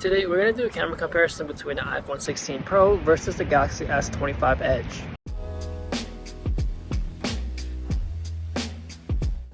Today we're going to do a camera comparison between the iPhone 16 Pro versus the Galaxy S25 Edge.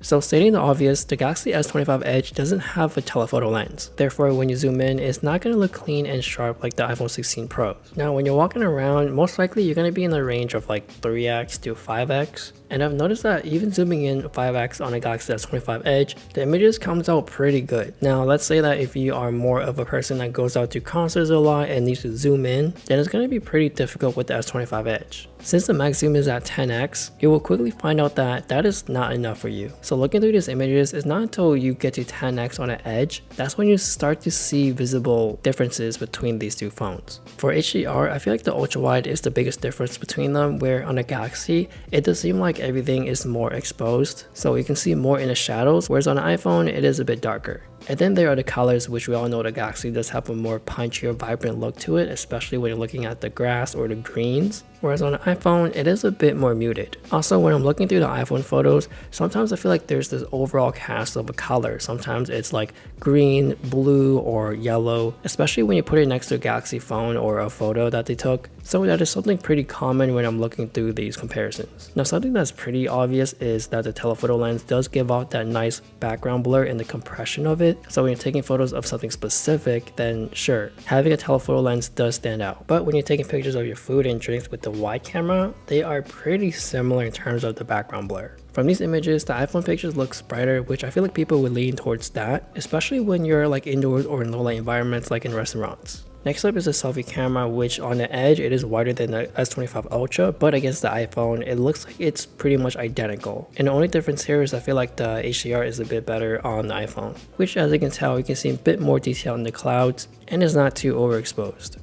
So stating the obvious, the Galaxy S25 Edge doesn't have a telephoto lens. Therefore, when you zoom in, it's not going to look clean and sharp like the iPhone 16 Pro. Now, when you're walking around, most likely you're going to be in the range of like 3x to 5x. And I've noticed that even zooming in 5x on a Galaxy S25 Edge, the images comes out pretty good. Now, let's say that if you are more of a person that goes out to concerts a lot and needs to zoom in, then it's going to be pretty difficult with the S25 Edge. Since the max zoom is at 10x, you will quickly find out that that is not enough for you. So looking through these images, it's not until you get to 10x on an Edge, that's when you start to see visible differences between these two phones. For HDR, I feel like the Ultrawide is the biggest difference between them, where on a Galaxy, it does seem like everything is more exposed, so you can see more in the shadows, whereas on an iPhone, it is a bit darker. And then there are the colors, which we all know the Galaxy does have a more punchier, vibrant look to it, especially when you're looking at the grass or the greens. Whereas on an iPhone, it is a bit more muted. Also, when I'm looking through the iPhone photos, sometimes I feel like there's this overall cast of a color. Sometimes it's like green, blue, or yellow, especially when you put it next to a Galaxy phone or a photo that they took. So that is something pretty common when I'm looking through these comparisons. Now, something that's pretty obvious is that the telephoto lens does give out that nice background blur and the compression of it. So when you're taking photos of something specific, then sure, having a telephoto lens does stand out. But when you're taking pictures of your food and drinks with the wide camera, they are pretty similar in terms of the background blur. From these images, the iPhone pictures looks brighter, which I feel like people would lean towards that, especially when you're like indoors or in low light environments like in restaurants. Next up is the selfie camera, which on the Edge, it is wider than the S25 Ultra, but against the iPhone, it looks like it's pretty much identical. And the only difference here is I feel like the HDR is a bit better on the iPhone, which as you can tell, you can see a bit more detail in the clouds and is not too overexposed.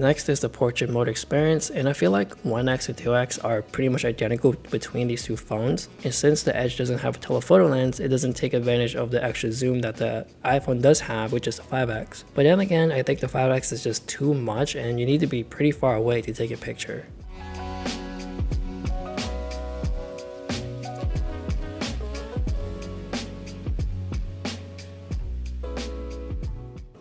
Next is the portrait mode experience, and I feel like 1x and 2x are pretty much identical between these two phones, and since the Edge doesn't have a telephoto lens, it doesn't take advantage of the extra zoom that the iPhone does have, which is a 5x. But then again, I think the 5x is just too much and you need to be pretty far away to take a picture.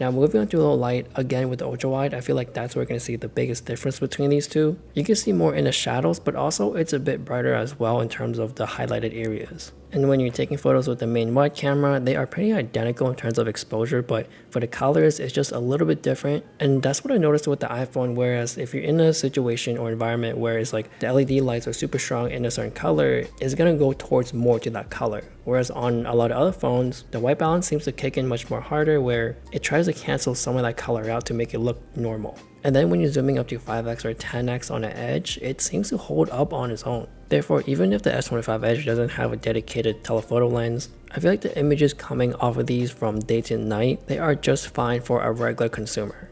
Now moving on to low light, again with the ultrawide, I feel like that's where we're going to see the biggest difference between these two. You can see more in the shadows, but also it's a bit brighter as well in terms of the highlighted areas. And when you're taking photos with the main wide camera, they are pretty identical in terms of exposure, but for the colors, it's just a little bit different. And that's what I noticed with the iPhone, whereas if you're in a situation or environment where it's like the LED lights are super strong in a certain color, it's going to go towards more to that color. Whereas on a lot of other phones, the white balance seems to kick in much more harder, where it tries to cancel some of that color out to make it look normal. And then when you're zooming up to 5x or 10x on an Edge, it seems to hold up on its own. Therefore, even if the S25 Edge doesn't have a dedicated telephoto lens, I feel like the images coming off of these from day to night, they are just fine for a regular consumer.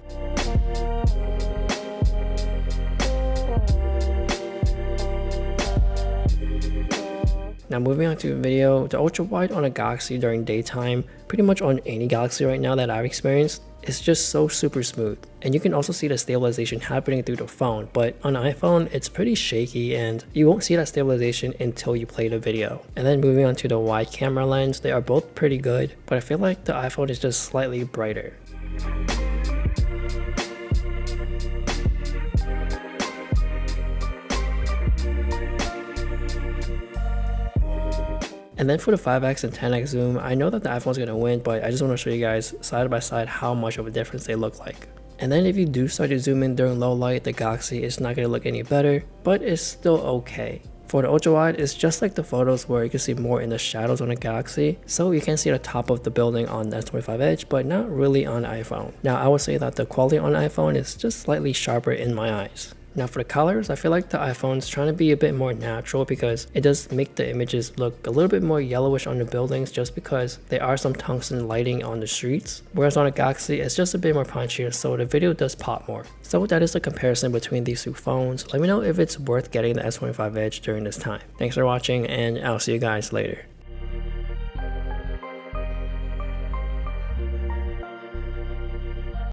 Now moving on to video, the ultra wide on a Galaxy during daytime, pretty much on any Galaxy right now that I've experienced, is just so super smooth. And you can also see the stabilization happening through the phone, but on iPhone, it's pretty shaky and you won't see that stabilization until you play the video. And then moving on to the wide camera lens, they are both pretty good, but I feel like the iPhone is just slightly brighter. And then for the 5x and 10x zoom, I know that the iPhone's going to win, but I just want to show you guys side by side how much of a difference they look like. And then if you do start to zoom in during low light, the Galaxy is not going to look any better, but it's still okay. For the ultra wide, it's just like the photos where you can see more in the shadows on the Galaxy, so you can see the top of the building on the S25 Edge, but not really on iPhone. Now I would say that the quality on iPhone is just slightly sharper in my eyes. Now for the colors, I feel like the iPhone's trying to be a bit more natural because it does make the images look a little bit more yellowish on the buildings just because there are some tungsten lighting on the streets. Whereas on a Galaxy, it's just a bit more punchier, so the video does pop more. So that is the comparison between these two phones. Let me know if it's worth getting the S25 Edge during this time. Thanks for watching, and I'll see you guys later.